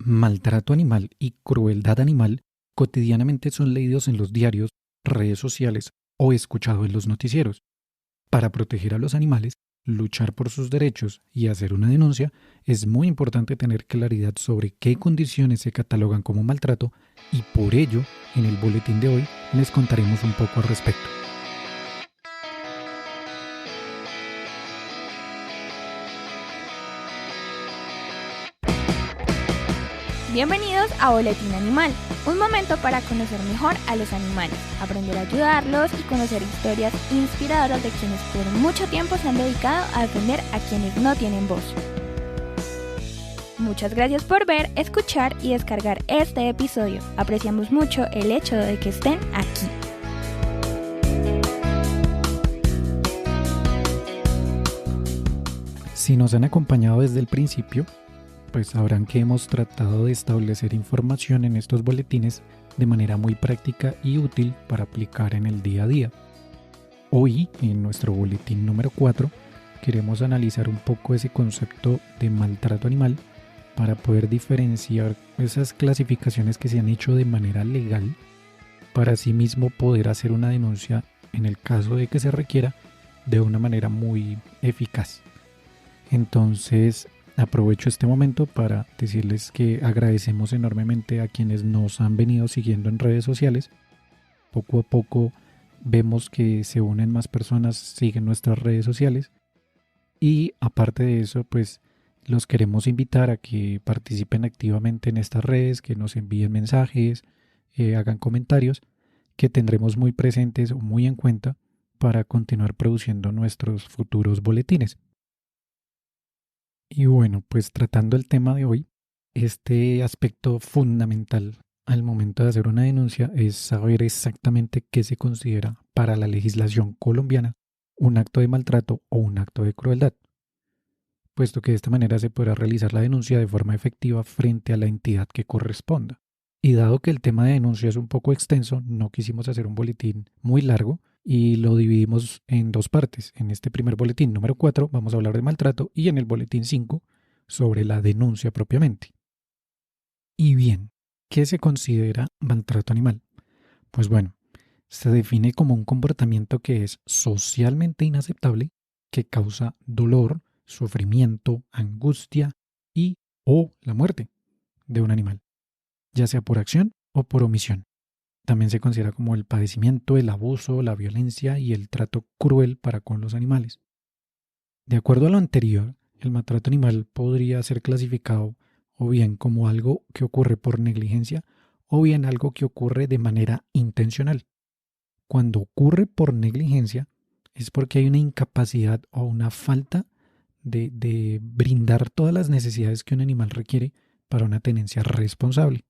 Maltrato animal y crueldad animal cotidianamente son leídos en los diarios, redes sociales o escuchados en los noticieros. Para proteger a los animales, luchar por sus derechos y hacer una denuncia, es muy importante tener claridad sobre qué condiciones se catalogan como maltrato y por ello, en el boletín de hoy, les contaremos un poco al respecto. Bienvenidos a Boletín Animal, un momento para conocer mejor a los animales, aprender a ayudarlos y conocer historias inspiradoras de quienes por mucho tiempo se han dedicado a defender a quienes no tienen voz. Muchas gracias por ver, escuchar y descargar este episodio. Apreciamos mucho el hecho de que estén aquí. Si nos han acompañado desde el principio, pues sabrán que hemos tratado de establecer información en estos boletines de manera muy práctica y útil para aplicar en el día a día. Hoy, en nuestro boletín número 4, queremos analizar un poco ese concepto de maltrato animal para poder diferenciar esas clasificaciones que se han hecho de manera legal para asimismo poder hacer una denuncia en el caso de que se requiera de una manera muy eficaz. Entonces, aprovecho este momento para decirles que agradecemos enormemente a quienes nos han venido siguiendo en redes sociales. Poco a poco vemos que se unen más personas, siguen nuestras redes sociales y aparte de eso, pues los queremos invitar a que participen activamente en estas redes, que nos envíen mensajes, hagan comentarios, que tendremos muy presentes o muy en cuenta para continuar produciendo nuestros futuros boletines. Y bueno, pues tratando el tema de hoy, este aspecto fundamental al momento de hacer una denuncia es saber exactamente qué se considera para la legislación colombiana un acto de maltrato o un acto de crueldad, puesto que de esta manera se podrá realizar la denuncia de forma efectiva frente a la entidad que corresponda. Y dado que el tema de denuncia es un poco extenso, no quisimos hacer un boletín muy largo y lo dividimos en dos partes. En este primer boletín número 4 vamos a hablar de maltrato y en el boletín 5 sobre la denuncia propiamente. Y bien, ¿qué se considera maltrato animal? Pues bueno, se define como un comportamiento que es socialmente inaceptable, que causa dolor, sufrimiento, angustia y o la muerte de un animal, ya sea por acción o por omisión. También se considera como el padecimiento, el abuso, la violencia y el trato cruel para con los animales. De acuerdo a lo anterior, el maltrato animal podría ser clasificado o bien como algo que ocurre por negligencia o bien algo que ocurre de manera intencional. Cuando ocurre por negligencia es porque hay una incapacidad o una falta de brindar todas las necesidades que un animal requiere para una tenencia responsable.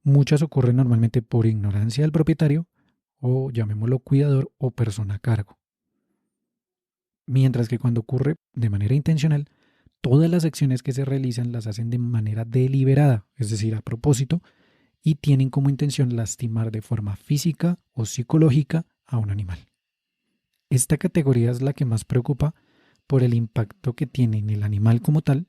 Muchas ocurren normalmente por ignorancia del propietario o llamémoslo cuidador o persona a cargo. Mientras que cuando ocurre de manera intencional, todas las acciones que se realizan las hacen de manera deliberada, es decir, a propósito, y tienen como intención lastimar de forma física o psicológica a un animal. Esta categoría es la que más preocupa por el impacto que tiene en el animal como tal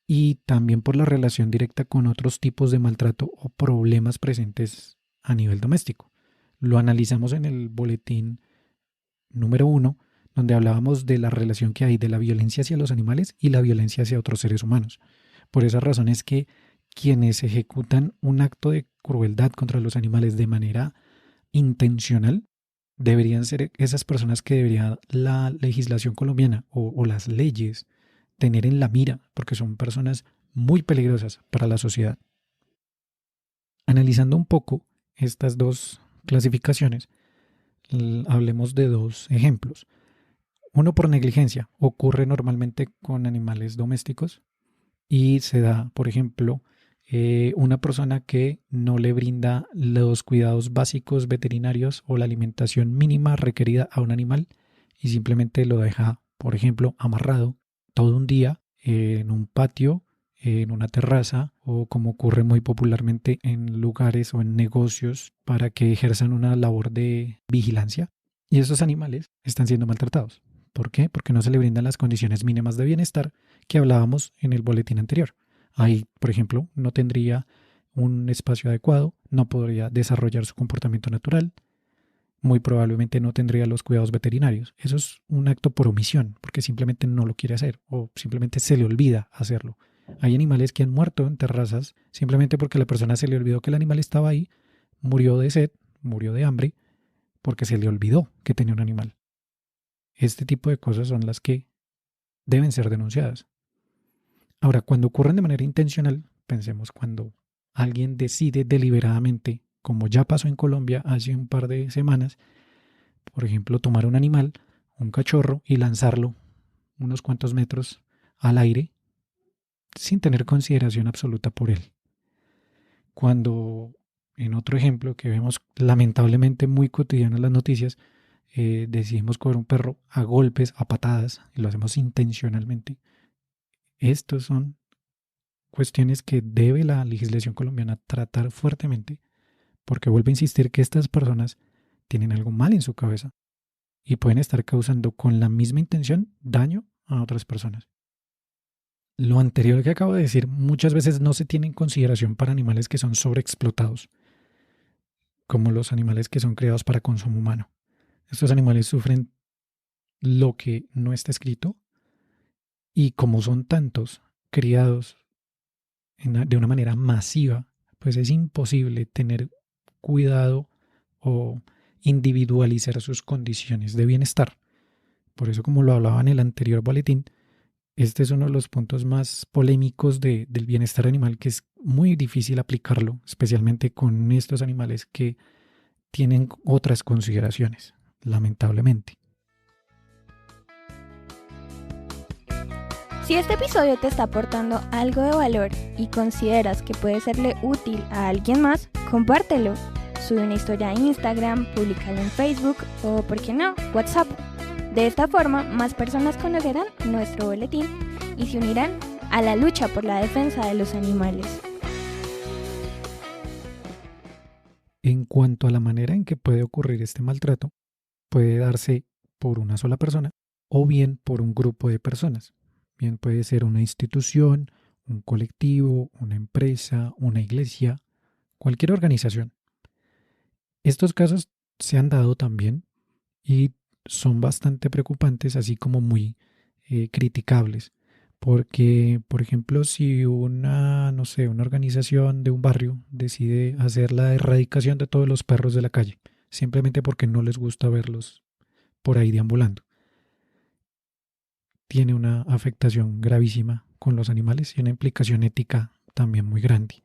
y también por la relación directa con otros tipos de maltrato o problemas presentes a nivel doméstico. Lo analizamos en el boletín número 1, donde hablábamos de la relación que hay de la violencia hacia los animales y la violencia hacia otros seres humanos. Por esa razón es que quienes ejecutan un acto de crueldad contra los animales de manera intencional deberían ser esas personas que debería la legislación colombiana o las leyes tener en la mira, porque son personas muy peligrosas para la sociedad. Analizando un poco estas dos clasificaciones, hablemos de dos ejemplos. Uno por negligencia, ocurre normalmente con animales domésticos y se da, por ejemplo, una persona que no le brinda los cuidados básicos veterinarios o la alimentación mínima requerida a un animal y simplemente lo deja, por ejemplo, amarrado todo un día en un patio, en una terraza o como ocurre muy popularmente en lugares o en negocios para que ejerzan una labor de vigilancia. Y esos animales están siendo maltratados. ¿Por qué? Porque no se le brindan las condiciones mínimas de bienestar que hablábamos en el boletín anterior. Ahí, por ejemplo, no tendría un espacio adecuado, no podría desarrollar su comportamiento natural, muy probablemente no tendría los cuidados veterinarios. Eso es un acto por omisión, porque simplemente no lo quiere hacer o simplemente se le olvida hacerlo. Hay animales que han muerto en terrazas simplemente porque a la persona se le olvidó que el animal estaba ahí, murió de sed, murió de hambre, porque se le olvidó que tenía un animal. Este tipo de cosas son las que deben ser denunciadas. Ahora, cuando ocurren de manera intencional, pensemos cuando alguien decide deliberadamente, como ya pasó en Colombia hace un par de semanas, por ejemplo, tomar un animal, un cachorro, y lanzarlo unos cuantos metros al aire sin tener consideración absoluta por él. Cuando, en otro ejemplo que vemos lamentablemente muy cotidiano en las noticias, decidimos coger un perro a golpes, a patadas, y lo hacemos intencionalmente. Estos son cuestiones que debe la legislación colombiana tratar fuertemente, porque vuelve a insistir que estas personas tienen algo mal en su cabeza y pueden estar causando con la misma intención daño a otras personas. Lo anterior que acabo de decir muchas veces no se tiene en consideración para animales que son sobreexplotados, como los animales que son criados para consumo humano. Estos animales sufren lo que no está escrito y como son tantos criados de una manera masiva, pues es imposible tener cuidado o individualizar sus condiciones de bienestar. Por eso, como lo hablaba en el anterior boletín, este es uno de los puntos más polémicos del bienestar animal, que es muy difícil aplicarlo, especialmente con estos animales que tienen otras consideraciones, lamentablemente. Si este episodio te está aportando algo de valor y consideras que puede serle útil a alguien más, compártelo. Sube una historia a Instagram, públicalo en Facebook o, ¿por qué no?, WhatsApp. De esta forma, más personas conocerán nuestro boletín y se unirán a la lucha por la defensa de los animales. En cuanto a la manera en que puede ocurrir este maltrato, puede darse por una sola persona o bien por un grupo de personas. Bien puede ser una institución, un colectivo, una empresa, una iglesia, cualquier organización. Estos casos se han dado también y son bastante preocupantes, así como muy criticables. Porque, por ejemplo, si una, no sé, una organización de un barrio decide hacer la erradicación de todos los perros de la calle, simplemente porque no les gusta verlos por ahí deambulando, tiene una afectación gravísima con los animales y una implicación ética también muy grande.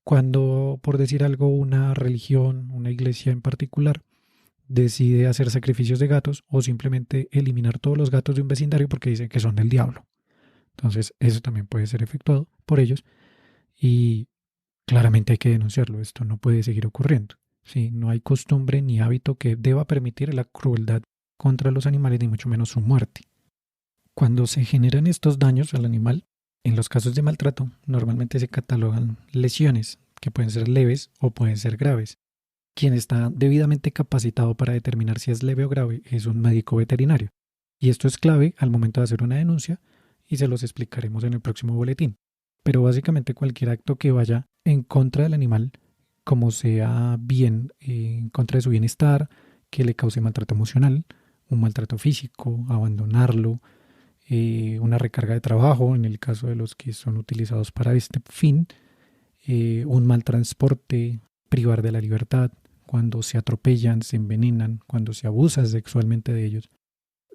Cuando, por decir algo, una religión, una iglesia en particular, decide hacer sacrificios de gatos o simplemente eliminar todos los gatos de un vecindario porque dicen que son del diablo. Entonces, eso también puede ser efectuado por ellos y claramente hay que denunciarlo. Esto no puede seguir ocurriendo. ¿Sí? No hay costumbre ni hábito que deba permitir la crueldad contra los animales, ni mucho menos su muerte. Cuando se generan estos daños al animal, en los casos de maltrato, normalmente se catalogan lesiones que pueden ser leves o pueden ser graves. Quien está debidamente capacitado para determinar si es leve o grave es un médico veterinario. Y esto es clave al momento de hacer una denuncia y se los explicaremos en el próximo boletín. Pero básicamente cualquier acto que vaya en contra del animal, como sea bien en contra de su bienestar, que le cause maltrato emocional, un maltrato físico, abandonarlo, una recarga de trabajo en el caso de los que son utilizados para este fin, un mal transporte, privar de la libertad, cuando se atropellan, se envenenan, cuando se abusa sexualmente de ellos.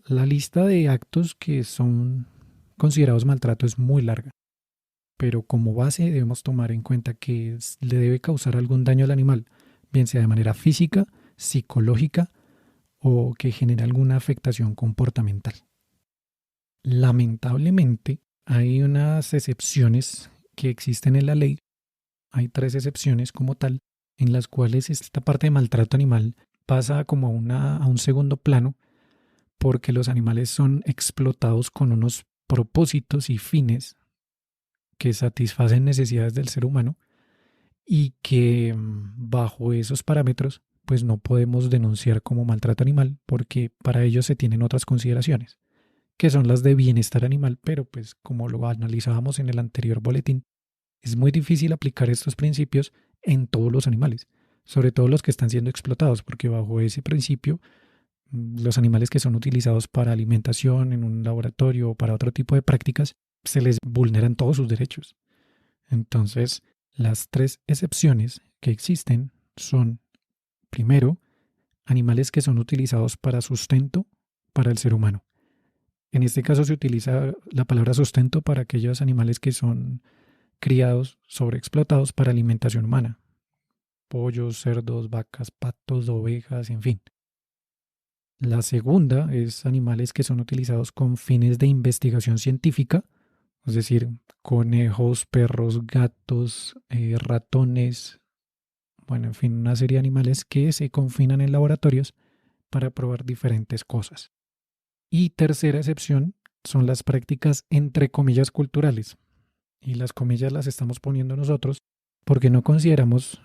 La lista de actos que son considerados maltrato es muy larga, pero como base debemos tomar en cuenta que le debe causar algún daño al animal, bien sea de manera física, psicológica o que genere alguna afectación comportamental. Lamentablemente, hay unas excepciones que existen en la ley. Hay 3 excepciones como tal, en las cuales esta parte de maltrato animal pasa como a un segundo plano, porque los animales son explotados con unos propósitos y fines que satisfacen necesidades del ser humano y que bajo esos parámetros pues no podemos denunciar como maltrato animal, porque para ello se tienen otras consideraciones, que son las de bienestar animal, pero pues como lo analizábamos en el anterior boletín, Es muy difícil aplicar estos principios en todos los animales, sobre todo los que están siendo explotados, porque bajo ese principio, los animales que son utilizados para alimentación en un laboratorio o para otro tipo de prácticas, se les vulneran todos sus derechos. Entonces, las 3 excepciones que existen son, primero, animales que son utilizados para sustento para el ser humano. En este caso se utiliza la palabra sustento para aquellos animales que son criados, sobreexplotados para alimentación humana. Pollos, cerdos, vacas, patos, ovejas, en fin. La segunda es animales que son utilizados con fines de investigación científica, es decir, conejos, perros, gatos, ratones, bueno, en fin, una serie de animales que se confinan en laboratorios para probar diferentes cosas. Y tercera excepción son las prácticas entre comillas culturales. Y las comillas las estamos poniendo nosotros porque no consideramos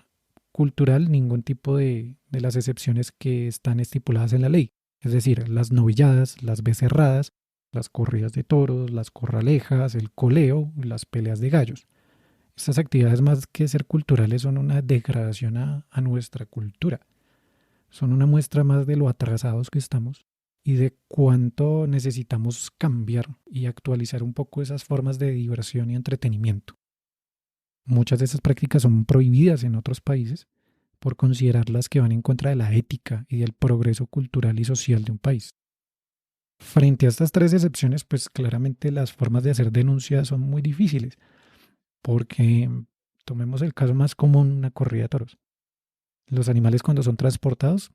cultural ningún tipo de las excepciones que están estipuladas en la ley. Es decir, las novilladas, las becerradas, las corridas de toros, las corralejas, el coleo, las peleas de gallos. Estas actividades, más que ser culturales, son una degradación a nuestra cultura. Son una muestra más de lo atrasados que estamos y de cuánto necesitamos cambiar y actualizar un poco esas formas de diversión y entretenimiento. Muchas de esas prácticas son prohibidas en otros países por considerarlas que van en contra de la ética y del progreso cultural y social de un país. Frente a estas 3 excepciones, pues claramente las formas de hacer denuncia son muy difíciles, porque tomemos el caso más común, una corrida de toros. Los animales cuando son transportados,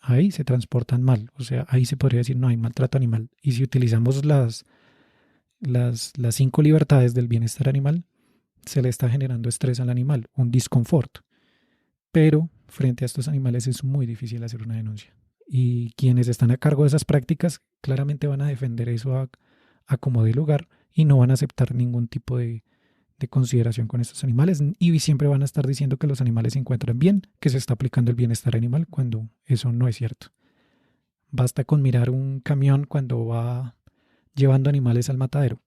ahí se transportan mal, o sea, ahí se podría decir no hay maltrato animal. Y si utilizamos las 5 libertades del bienestar animal, se le está generando estrés al animal, un disconfort. Pero frente a estos animales es muy difícil hacer una denuncia. Y quienes están a cargo de esas prácticas claramente van a defender eso a como dé lugar y no van a aceptar ningún tipo de consideración con estos animales y siempre van a estar diciendo que los animales se encuentran bien, que se está aplicando el bienestar animal cuando eso no es cierto. Basta con mirar un camión cuando va llevando animales al matadero.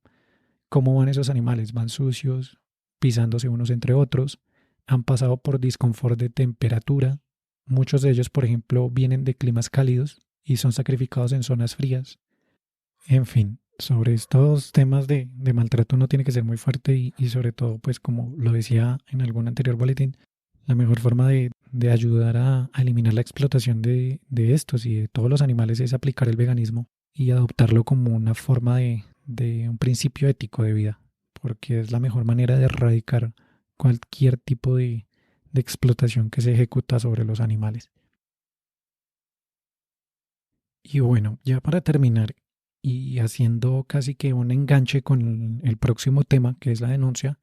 ¿Cómo van esos animales? Van sucios, pisándose unos entre otros, han pasado por disconfort de temperatura. Muchos de ellos, por ejemplo, vienen de climas cálidos y son sacrificados en zonas frías. En fin, sobre estos temas de maltrato uno tiene que ser muy fuerte y sobre todo, pues como lo decía en algún anterior boletín, la mejor forma de ayudar a eliminar la explotación de estos y de todos los animales es aplicar el veganismo y adoptarlo como una forma de un principio ético de vida, porque es la mejor manera de erradicar cualquier tipo de explotación que se ejecuta sobre los animales. Y bueno, ya para terminar y haciendo casi que un enganche con el próximo tema, que es la denuncia,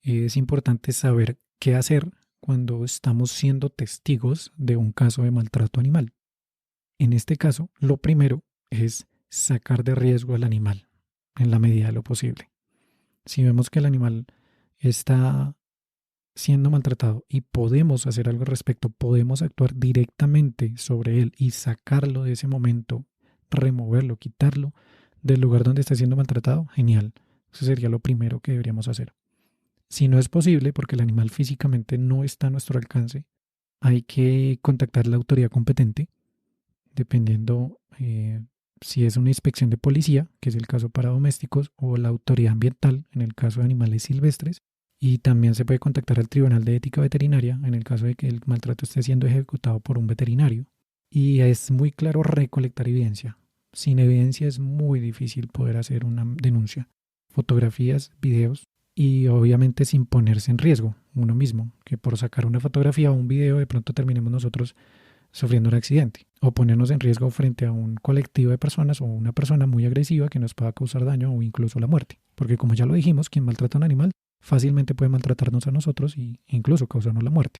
es importante saber qué hacer cuando estamos siendo testigos de un caso de maltrato animal. En este caso, lo primero es sacar de riesgo al animal en la medida de lo posible. Si vemos que el animal está siendo maltratado y podemos hacer algo al respecto, podemos actuar directamente sobre él y sacarlo de ese momento, removerlo, quitarlo del lugar donde está siendo maltratado, genial. Eso sería lo primero que deberíamos hacer. Si no es posible, porque el animal físicamente no está a nuestro alcance, hay que contactar a la autoridad competente, dependiendo si es una inspección de policía, que es el caso para domésticos, o la autoridad ambiental, en el caso de animales silvestres. Y también se puede contactar al Tribunal de Ética Veterinaria en el caso de que el maltrato esté siendo ejecutado por un veterinario. Y es muy claro recolectar evidencia. Sin evidencia es muy difícil poder hacer una denuncia. Fotografías, videos y obviamente sin ponerse en riesgo uno mismo, que por sacar una fotografía o un video de pronto terminemos nosotros sufriendo un accidente o ponernos en riesgo frente a un colectivo de personas o una persona muy agresiva que nos pueda causar daño o incluso la muerte. Porque como ya lo dijimos, quien maltrata a un animal fácilmente puede maltratarnos a nosotros e incluso causarnos la muerte.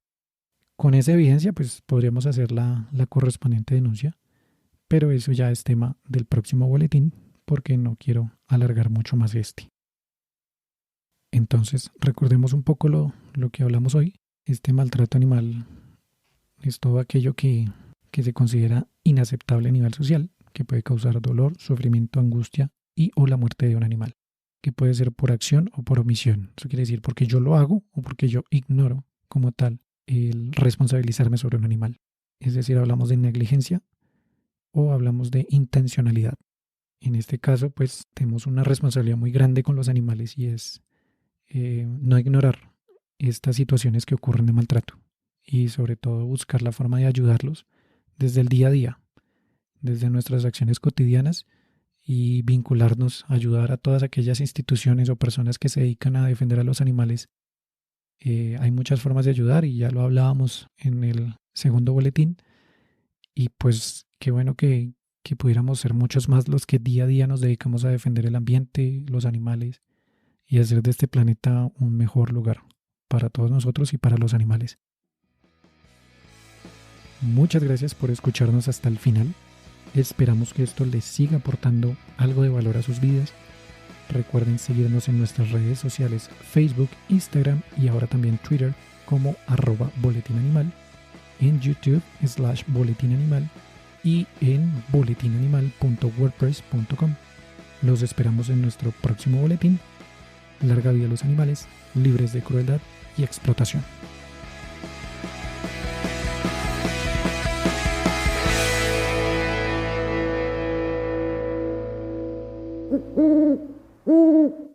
Con esa evidencia, pues podríamos hacer la correspondiente denuncia, pero eso ya es tema del próximo boletín porque no quiero alargar mucho más este. Entonces, recordemos un poco lo que hablamos hoy. Este maltrato animal es todo aquello que se considera inaceptable a nivel social, que puede causar dolor, sufrimiento, angustia y o la muerte de un animal. que puede ser por acción o por omisión. Eso quiere decir porque yo lo hago o porque yo ignoro como tal el responsabilizarme sobre un animal. Es decir, hablamos de negligencia o hablamos de intencionalidad. En este caso, pues tenemos una responsabilidad muy grande con los animales y es no ignorar estas situaciones que ocurren de maltrato y sobre todo buscar la forma de ayudarlos desde el día a día, desde nuestras acciones cotidianas y vincularnos, ayudar a todas aquellas instituciones o personas que se dedican a defender a los animales. Hay muchas formas de ayudar y ya lo hablábamos en el segundo boletín y pues qué bueno que pudiéramos ser muchos más los que día a día nos dedicamos a defender el ambiente, los animales y hacer de este planeta un mejor lugar para todos nosotros y para los animales. Muchas gracias por escucharnos hasta el final. Esperamos que esto les siga aportando algo de valor a sus vidas. Recuerden seguirnos en nuestras redes sociales Facebook, Instagram y ahora también Twitter como @boletinanimal, en YouTube /boletinanimal y en boletinanimal.wordpress.com. Los esperamos en nuestro próximo boletín. Larga vida a los animales, libres de crueldad y explotación. Mm-hmm.